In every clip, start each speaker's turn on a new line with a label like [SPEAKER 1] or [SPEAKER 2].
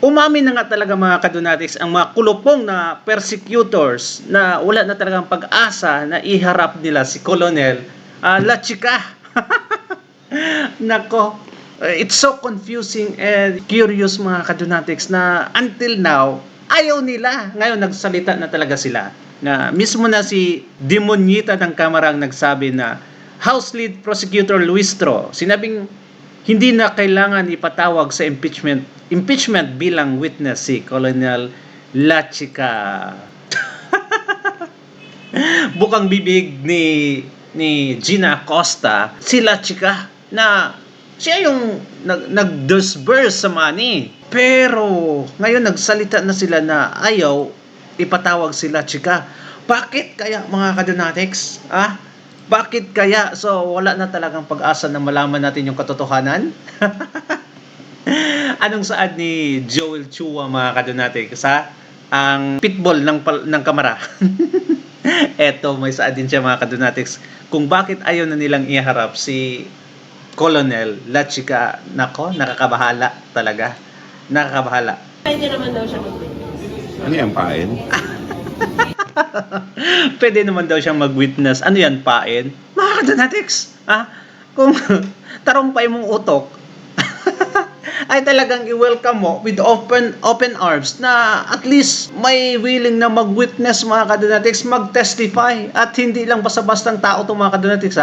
[SPEAKER 1] Umamin na nga talaga mga kadonatics ang mga kulupong na persecutors na wala na talagang pag-asa na iharap nila si Colonel Lachica. Nako, it's so confusing and curious mga kadonatics na until now, ayaw nila. Ngayon nagsalita na talaga sila. Na mismo na si Demonyita ng Kamarang nagsabi na House Lead Prosecutor Luistro, sinabing hindi na kailangan ipatawag sa impeachment bilang witness si Colonel Lachica. Bukang bibig ni Gina Acosta si Lachica na siya yung nag-disburse sa money. Pero ngayon nagsalita na sila na ayaw ipatawag si Lachica. Bakit kaya mga kadonatics? Bakit kaya? So, wala na talagang pag-asa na malaman natin yung katotohanan? Anong saad ni Joel Chua, mga kadonatics, ang pitbull ng kamara? Eto, may saad din siya, mga kadonatics, kung bakit ayaw na nilang iharap si Colonel Lachica. Nako, nakakabahala talaga. Nakakabahala.
[SPEAKER 2] Pwede naman daw siya mag-witness.
[SPEAKER 3] Ano yan, pain?
[SPEAKER 1] Pwede naman daw siyang mag-witness. Ano yan, pain? Mga kadonatics, kung tarumpay mong utok, ay talagang i-welcome mo with open arms na at least may willing na mag-witness mga kadonatics, mag-testify, at hindi lang basta-bastang tao to mga kadonatics,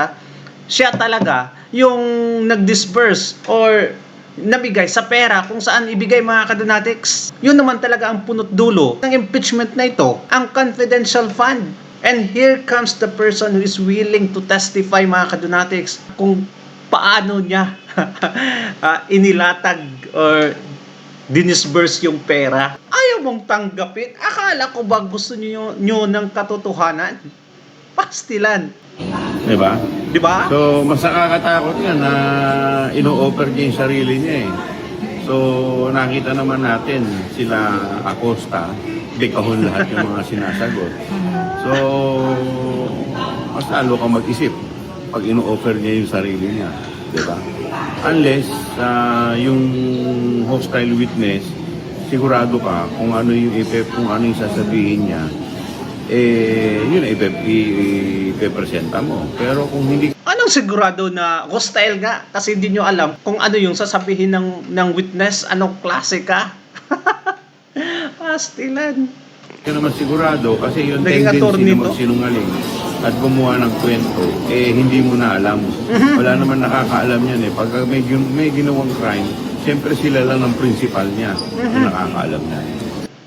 [SPEAKER 1] siya talaga yung nag-disburse or nabigay sa pera kung saan ibigay mga kadonatics. Yun naman talaga ang punot dulo ng impeachment na ito, ang confidential fund. And here comes the person who is willing to testify mga kadonatics kung paano niya inilatag or dinisburse yung pera. Ayaw mong tanggapin. Akala ko ba gusto niyo ng katotohanan? Pastilan.
[SPEAKER 3] Diba?
[SPEAKER 1] Diba?
[SPEAKER 3] So, mas nakakatakot nga na ino-offer niya yung sarili niya eh. So, nakita naman natin sila Acosta, bigkahon lahat yung mga sinasagot. So, mas lalo kang mag-isip pag ino-offer niya yung sarili niya. Diba? Unless yung hostile witness, sigurado ka kung ano yung kung ano yung sasabihin niya, yun ipepresenta mo. Pero kung hindi...
[SPEAKER 1] Anong sigurado na hostile nga? Kasi hindi nyo alam kung ano yung sasabihin ng witness, anong klase ka? Pastilan.
[SPEAKER 3] Hindi naman sigurado kasi yung
[SPEAKER 1] Naging
[SPEAKER 3] tendency
[SPEAKER 1] attorney
[SPEAKER 3] na
[SPEAKER 1] to?
[SPEAKER 3] magsinungaling at gumawa ng kwento, hindi mo na alam. Wala naman nakakaalam yan eh. Pag may ginawang crime, siyempre sila lang ang principal niya na nakakaalam na.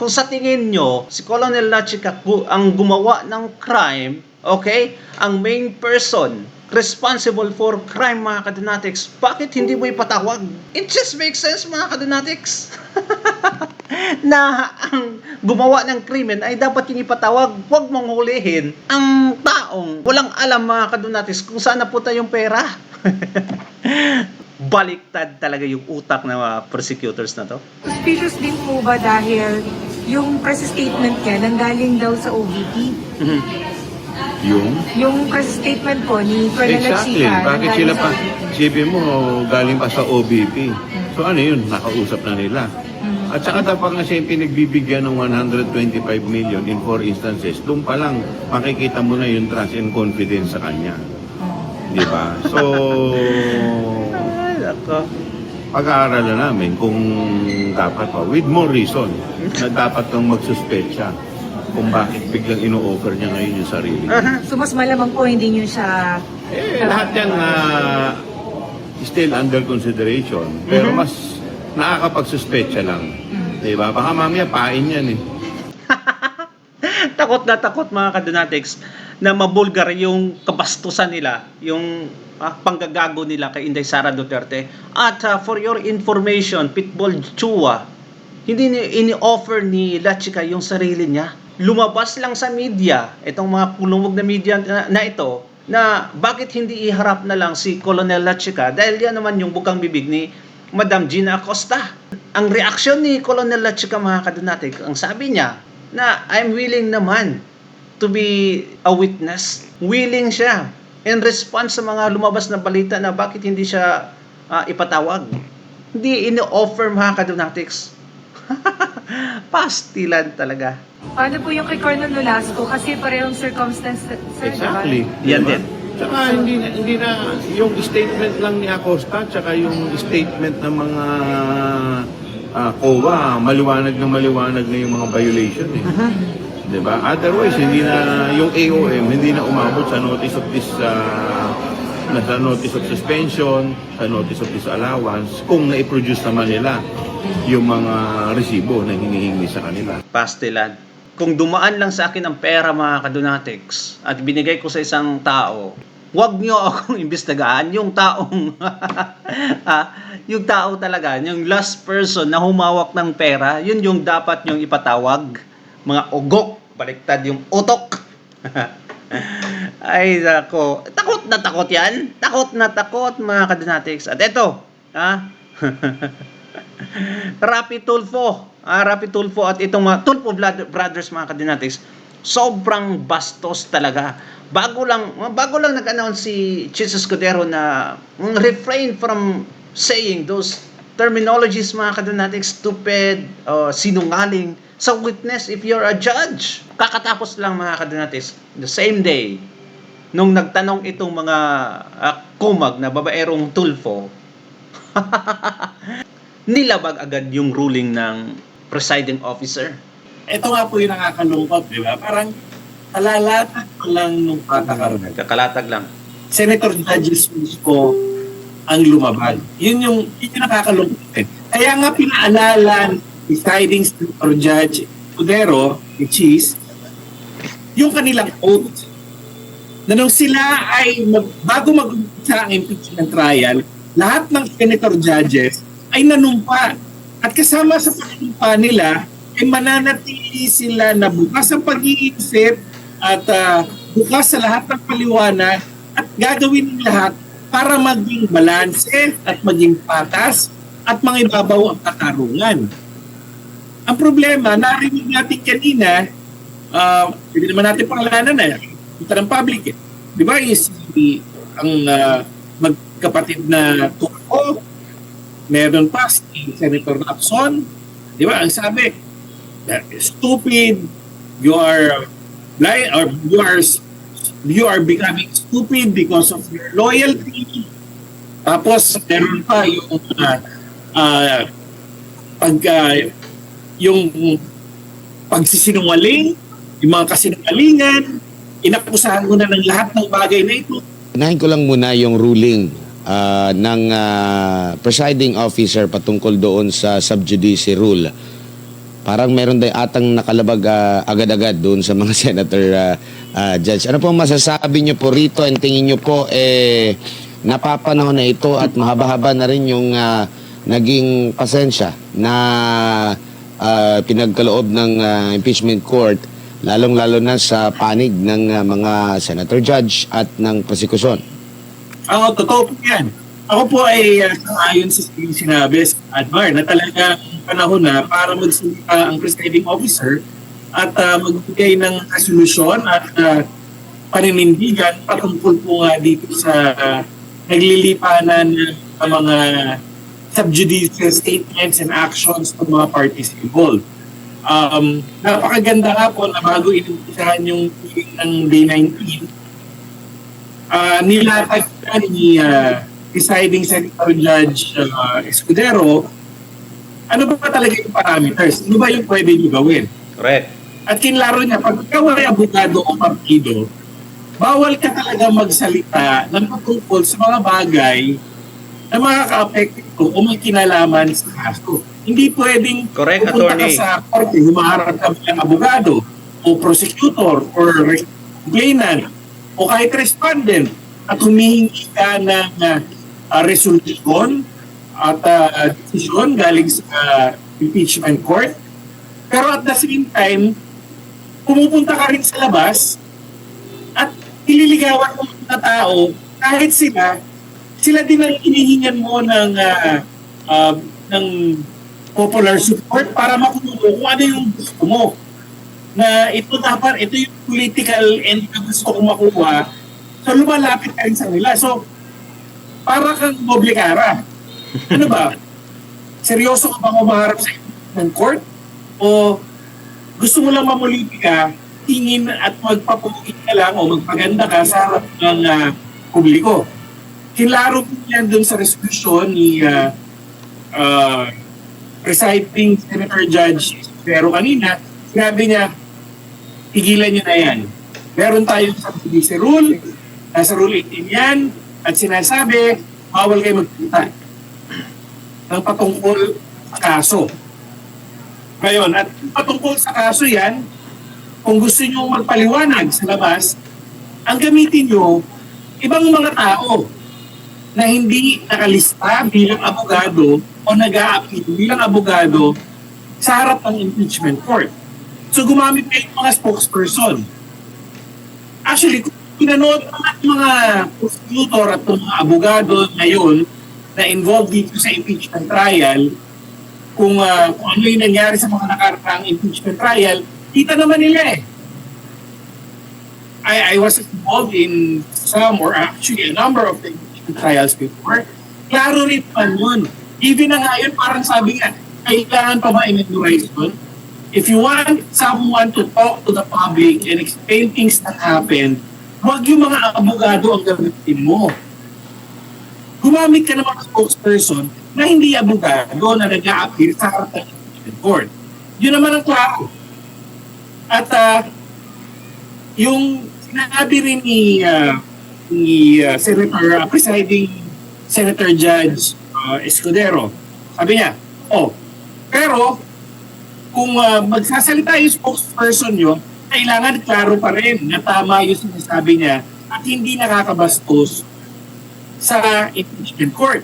[SPEAKER 1] Kung sa tingin nyo, si Colonel Lachica ang gumawa ng crime, okay? Ang main person responsible for crime, mga kadonatics, bakit hindi mo ipatawag? It just makes sense, mga kadonatics. Na ang gumawa ng krimen ay dapat yung ipatawag. Huwag mong hulihin ang taong walang alam, mga kadonatics, kung saan napunta yung pera. Baliktad talaga yung utak ng mga prosecutors na to.
[SPEAKER 2] Suspicious din po ba dahil yung press statement niya nanggaling daw sa OVP? Yung press statement po ni Colonel
[SPEAKER 3] Exactly.
[SPEAKER 2] Lachica.
[SPEAKER 3] Bakit sila pa, sipin mo, galing pa sa OBP. So ano yun, nakausap na nila. At saka dapat nga siya yung pinagbibigyan ng 125 million in 4 instances. Doon pa lang, makikita mo na yung trust and confidence sa kanya. Di ba? So, pag-aaralan namin kung dapat pa, with more reason, na dapat kang magsuspecha kung bakit biglang ino-offer niya ngayon yung sarili.
[SPEAKER 2] So mas malamang po hindi niyo siya...
[SPEAKER 3] Lahat yan still under consideration. Pero mas nakakapagsuspecha lang. Diba? Baka mamaya pain yan eh.
[SPEAKER 1] Takot na takot, mga kadonatics, na mabulgar yung kabastusan nila, yung panggagago nila kay Inday Sara Duterte. At for your information, Pitbull Chua, hindi ini-offer ni Lachica yung sarili niya. Lumabas lang sa media, itong mga kulumog na media na ito, na bakit hindi iharap na lang si Colonel Lachica, dahil yan naman yung bukang bibig ni Madam Gina Acosta. Ang reaksyon ni Colonel Lachica, mga kadonatics, ang sabi niya na I'm willing naman to be a witness. Willing siya in response sa mga lumabas na balita na bakit hindi siya ipatawag. Hindi ini-offer, mga kadonatics. Pastilan talaga.
[SPEAKER 2] Paano po yung kay Colonel Nolasco? Kasi parehong circumstance, sir,
[SPEAKER 3] Exactly.
[SPEAKER 1] Yan
[SPEAKER 3] Diba?
[SPEAKER 1] din.
[SPEAKER 3] Tsaka hindi na yung statement lang ni Acosta tsaka yung statement ng mga COA, maliwanag na yung mga violation eh. Diba? Otherwise, hindi na yung AOM hindi na umabot sa notice of this sa notice of suspension, sa notice of disallowance kung na-produce naman nila yung mga resibo na hinihingi sa kanila.
[SPEAKER 1] Pastilan. Kung dumaan lang sa akin ang pera, mga kadonatics, at binigay ko sa isang tao, wag nyo akong imbestigahan. Yung taong, yung tao talaga, yung last person na humawak ng pera, yun yung dapat nyong ipatawag. Mga ugok, baliktad yung utok. Ay, nako. Takot yan. Takot na takot, mga kadonatics. At eto, Rapi Tulfo. Rapi Tulfo at itong mga Tulfo brothers, mga kadonatics, sobrang bastos talaga. Bago lang nag-announce si Chis Escudero na refrain from saying those terminologies, mga kadonatics, stupid, sinungaling sa witness if you're a judge. Kakatapos lang, mga kadonatics, the same day nung nagtanong itong mga kumag na babaerong Tulfo, nilabag agad yung ruling ng presiding officer.
[SPEAKER 4] Ito nga po yung nakakalungkot, di ba? Parang kalalatag ko lang nung patakaran.
[SPEAKER 1] Kakalatag lang.
[SPEAKER 4] Senator Judges po ang lumabag. Yun yung nakakalungkot. Kaya nga pinaalala ni presiding Senator Judge Escudero, ni Cheese, yung kanilang oath na nung sila ay bago mag-umpisa ang impeachment trial, lahat ng senator judges ay nanumpa. At kasama sa panunumpa nila ay mananatili sila na bukas ang pag-iisip at bukas sa lahat ng paliwanag at gagawin ng lahat para maging balanse at maging patas at mangibabaw ang katarungan. Ang problema, narinig natin kanina, hindi naman natin pangalanan na ito ng public. Di ba ang magkapatid na Tulfo, meron pa si Senator Lacson, di ba? Ang sabi, stupid, you are blind, or you are becoming stupid because of your loyalty. Tapos meron pa yung pagsisinungaling, yung mga kasinungalingan, inakusahan mo na ng lahat ng bagay na ito.
[SPEAKER 5] Unahin ko lang muna yung ruling ng presiding officer patungkol doon sa sub judice rule. Parang meron din atang nakalabag agad-agad doon sa mga senator judge. Ano po masasabi niyo po rito, and tingin niyo po napapanahon na ito at mahaba-haba na rin yung naging pasensya na pinagkaloob ng impeachment court, lalong-lalo na sa panig ng mga senator judge at ng prosekusyon?
[SPEAKER 4] Totoo po yan. Ako po ay ayon sa sinabi sa Admar na talagang panahon na para magsalita ang presiding officer at magbigay ng resolusyon at paninindigan patungkol po nga dito sa naglilipanan ng mga sub-judice statements and actions ng mga parties involved. Napakaganda nga po na bago inumpisahan yung hearing ng Day 19, nilatag ni presiding Senator Judge Escudero, ano ba talaga yung parameters? Ano ba yung pwede nyo gawin?
[SPEAKER 1] Correct.
[SPEAKER 4] At kinlaro niya, pag ikaw ay abogado o partido, bawal ka talaga magsalita ng patungkol sa mga bagay na makaka-apekto o may kinalaman sa kaso. Hindi pwedeng
[SPEAKER 1] Correct,
[SPEAKER 4] pupunta ka
[SPEAKER 1] attorney.
[SPEAKER 4] sa korte, humaharap ka ng abogado o prosecutor or complainant o kahit respondent at humihingi ka ng resolution at decision galing sa impeachment court. Pero at the same time, pumupunta ka rin sa labas at ililigawan mo mga tao kahit sila din ang hinihingan mo ng popular support para makuha mo kung ano yung gusto mo. Na ito yung political end na gusto kong makuha. So lumalapit ka rin sa nila. So, para kang doble kara. Ano ba? Seryoso ka ba kumaharap sa ng court? O gusto mo lang mamulitika, tingin at magpapulit ka lang o magpaganda ka sa harap ng publiko. Kilaro po yan dun sa resolution ni presiding Senator Judge pero kanina, sinabi niya, tigilan niyo na yan. Meron tayong subsidies rule, nasa rule 18 yan, at sinasabi, bawal kayo magpunta ng patungkol sa kaso. Ngayon, at patungkol sa kaso yan, kung gusto nyo magpaliwanag sa labas, ang gamitin nyo, ibang mga tao na hindi nakalista bilang abogado o nag-a-appeal bilang abogado sa harap ng impeachment court. So gumamit kayo ng mga spokesperson. Actually, kung pinanood naman ng mga prosecutor at ng mga abogado ngayon na involved dito sa impeachment trial, kung ano yung nangyari sa mga nakaraang impeachment trial, kita naman nila eh. I was involved in some or actually a number of the impeachment trials before. Klaro rin pa yun. Even na ngayon, parang sabi nga, kailangan pa ba inauguration? If you want someone to talk to the public and explain things that happened, huwag yung mga abogado ang gamitin mo. Gumamit ka ng mga spokesperson na hindi abogado na nag-a-appeal sa harap ng impeachment court. Yun naman ang klaro. At yung sinabi rin ni Senator, presiding Senator Judge Escudero, sabi niya, pero kung magsasalita yung spokesperson nyo, kailangan klaro pa rin na tama yung sinasabi niya at hindi nakakabastos sa impeachment court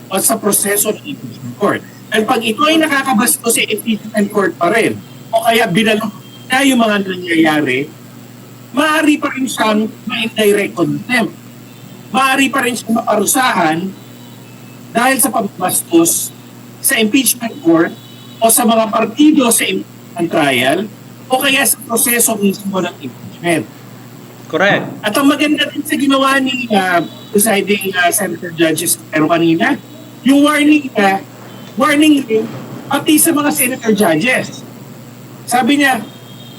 [SPEAKER 4] o sa proseso ng impeachment court. At pag ito ay nakakabastos sa impeachment court pa rin, o kaya binalong na yung mga nangyayari, maaari pa rin siyang ma-indirect contempt. Maaari pa rin siyang maparusahan dahil sa pagbastos sa impeachment court o sa mga partido sa impeachment trial o kaya sa proseso mismo ng impeachment.
[SPEAKER 1] Correct.
[SPEAKER 4] At ang maganda din sa ginawa ni presiding Senator Judges pero kanina, yung warning rin pati sa mga Senator Judges. Sabi niya,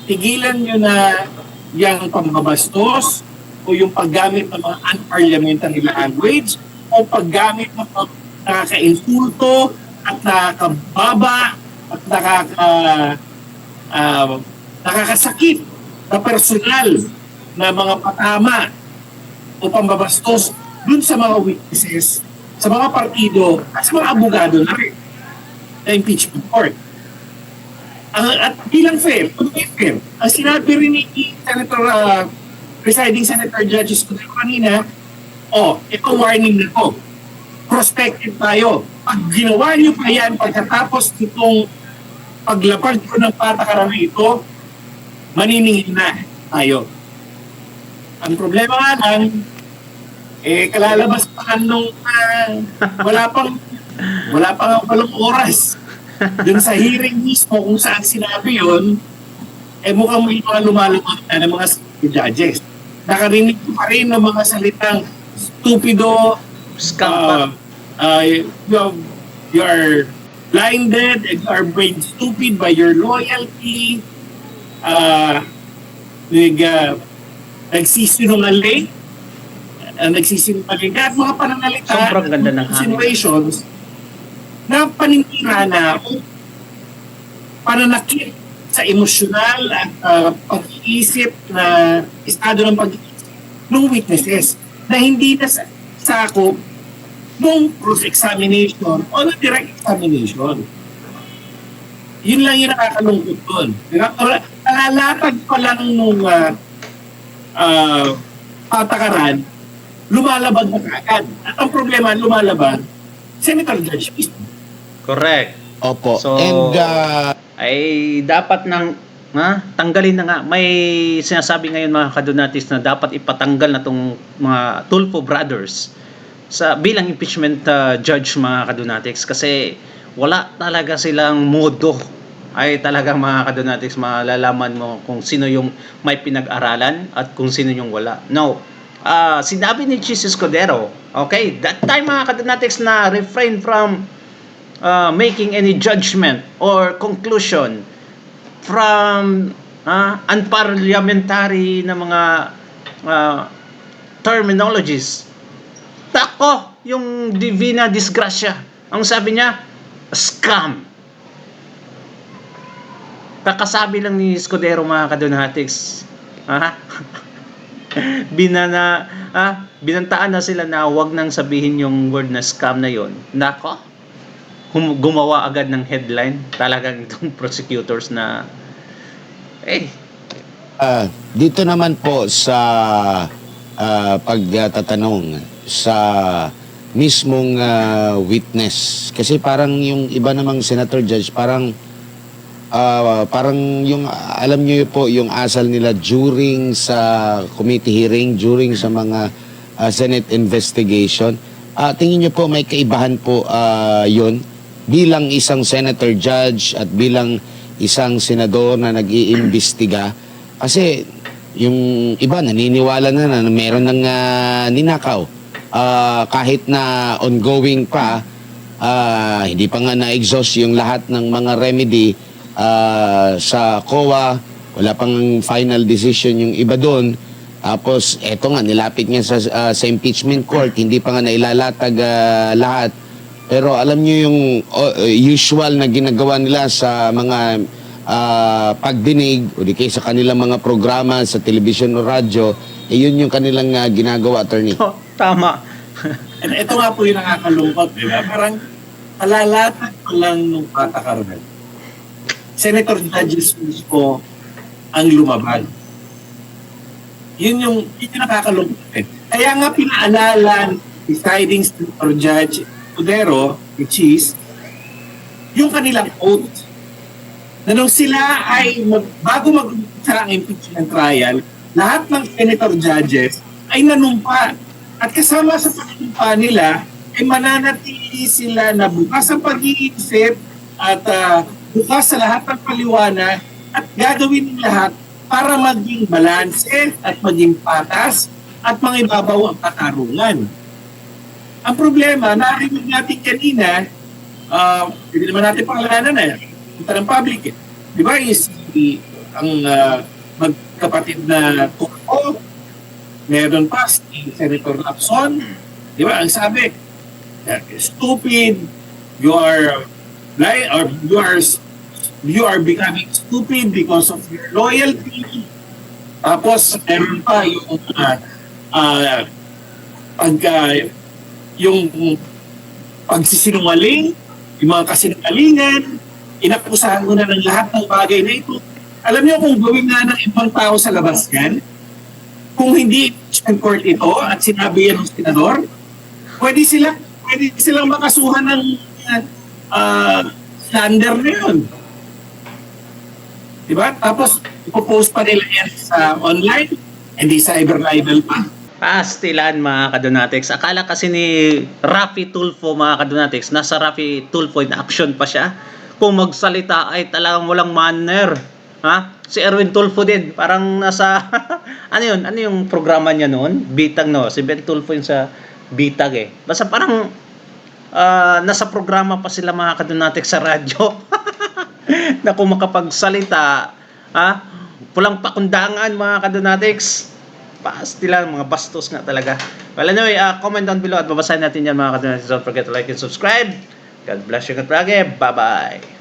[SPEAKER 4] tigilan nyo na yung pambabastos o yung paggamit ng mga unparliamentary language o paggamit ng mga nakaka-insulto at nakakababa at nakakasakit na personal na mga patama o pambabastos dun sa mga witnesses, sa mga partido at sa mga abogado na rin na impeachment court. At bilang fair, ang sinabi rin ni Senator, presiding Senator Judges kanina, ito warning na to. Prospective tayo. Pag ginawa niyo pa yan, pagkatapos itong paglapag ko ng patakaran na ito, maniningil na tayo. Ang problema nga lang, kalalabas pa nung wala pang walong oras dun sa hearing mismo kung saan sinabi yun, mukhang may mga lumalabas na ng mga judges. Nakarinig pa rin ng mga salitang stupido,
[SPEAKER 1] Scam pa.
[SPEAKER 4] you are blinded and you are brain stupid by your loyalty. Nagsisinungaling ka at mga pananalita
[SPEAKER 1] Sobrang ganda ng hangin.
[SPEAKER 4] situations na paninira na pananakit sa emosyonal at pag-iisip na estado ng pag-iisip ng witnesses na hindi na sakop nung cross-examination o ng direct examination. Yun lang yung nakakalungkot doon. Nalalatag pa lang nung patakaran, lumalabag na kaagad. At ang problema, lumalabag, Senator Judge mismo.
[SPEAKER 1] Correct.
[SPEAKER 5] Opo.
[SPEAKER 1] So,
[SPEAKER 5] And
[SPEAKER 1] ay dapat tanggalin na nga. May sinasabi ngayon mga kadonatis na dapat ipatanggal na tong mga Tulfo brothers sa bilang impeachment judge mga kadonatics kasi wala talaga silang modo. Ay talaga mga kadonatics, malalaman mo kung sino yung may pinag-aralan at kung sino yung wala. No. Sinabi ni Chis Escudero, okay, that time mga kadonatics na refrain from making any judgment or conclusion from unparliamentary na mga terminologies. Tako, yung Divina Disgrasya. Ang sabi niya, scam. Kakasabi lang ni Escudero, mga kadonatics. Binantaan na sila na wag nang sabihin yung word na scam na yon. Nako, gumawa agad ng headline. Talagang itong prosecutors na
[SPEAKER 5] Dito naman po sa pagtatanong sa mismong witness. Kasi parang yung iba namang senator judge, parang yung, alam niyo po, yung asal nila during sa committee hearing, during sa mga Senate investigation. Tingin niyo po may kaibahan po yun bilang isang senator judge at bilang isang senador na nag-iimbestiga. Kasi yung iba naniniwala na meron ng ninakaw. Kahit na ongoing pa, hindi pa nga na-exhaust yung lahat ng mga remedy sa COA, wala pang final decision yung iba doon. Tapos eto nga, nilapit nga sa impeachment court, hindi pa nga nailalatag lahat. Pero alam nyo yung usual na ginagawa nila sa mga pagdinig o di kaya sa kanilang mga programa sa television o radyo, yun yung kanilang ginagawa, attorney.
[SPEAKER 1] tama.
[SPEAKER 4] And ito nga po yung nakakalungkot, di ba? Parang alalatag ko lang nung patakaran. Senator judges po ang lumabag. Yun yung nakakalungkot. Kaya nga pinaalala deciding senator judge Escudero, which is yung kanilang oath na nung sila ay bago mag-umpisa ang impeachment trial, lahat ng senator judges ay nanumpa. At kasama sa panunumpa nila ay mananatili sila na bukas sa pag-iisip at bukas sa lahat ng paliwanag at gagawin ng lahat para maging balanse at maging patas at mangibabaw ang katarungan. Ang problema, narinig natin kanina, hindi naman natin pangalanan na ito ng public. Di ba, ang magkapatid na Turco, meron pa si Senator Lacson, di ba, ang sabi, stupid, you are becoming stupid because of your loyalty. Tapos, meron pa yung pagsisinungaling, yung mga kasinungalingan, inakusahan mo na ng lahat ng bagay na ito. Alam niyo kung gawin na ng ibang tao sa labas yan, kung hindi impeachment court ito at sinabi yan ng senador, pwede silang makasuhan ng slander na yun. Diba? Tapos, ipopost pa nila yan sa online, hindi cyber libel pa.
[SPEAKER 1] Pastilan, mga kadonatics. Akala kasi ni Raffy Tulfo, mga kadonatics, nasa Raffy Tulfo in action pa siya. Kung magsalita ay talagang walang manner. Si Erwin Tulfo din, parang nasa ano yun? Ano yung programa niya noon? Bitag, no? Si Ben Tulfo yun sa Bitag eh. Basta parang nasa programa pa sila, mga kadonatics, sa radyo. Na kung makapagsalita, pulang pakundangan, mga kadonatics. Pastilan, mga bastos nga talaga. Well, anyway, comment down below at babasahin natin yan, mga kadonatics. Don't forget to like and subscribe. God bless you, God bless you. Bye-bye.